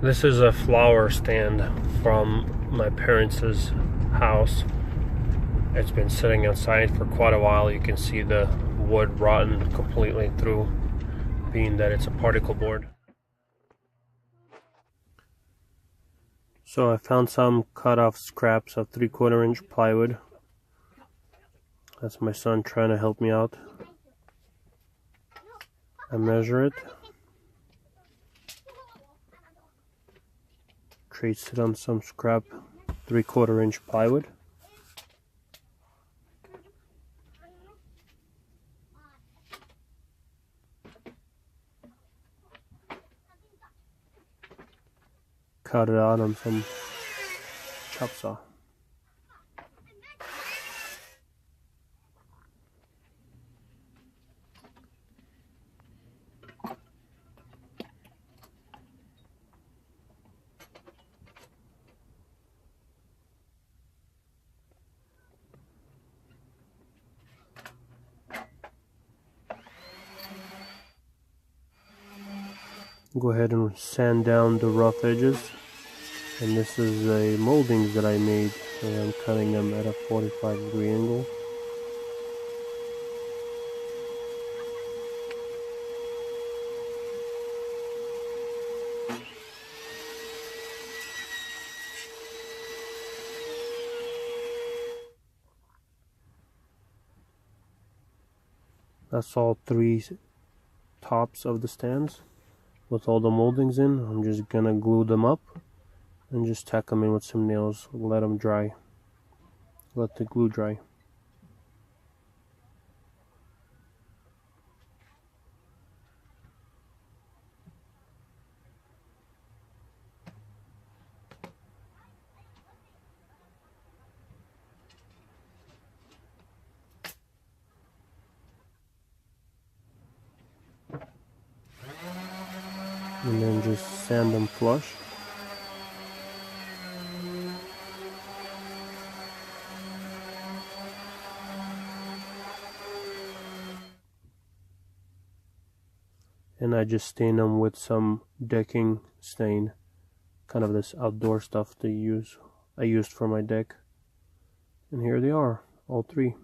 This is a flower stand from my parents' house. It's been sitting outside for quite a while. You can see the wood rotten completely through, being that it's a particle board. So I found some cut off scraps of 3/4 inch plywood. That's my son trying to help me out. I measure it. Trace it on some scrap 3/4 inch plywood. Cut it out on some chop saw. Go ahead and sand down the rough edges. And this is a moldings that I made, and I'm cutting them at a 45-degree angle. That's all 3 tops of the stands with all the moldings in. I'm just gonna glue them up and just tack them in with some nails. Let them dry. Let the glue dry. And then just sand them flush. And I just stain them with some decking stain, kind of this outdoor stuff I used for my deck. And here they are, all 3.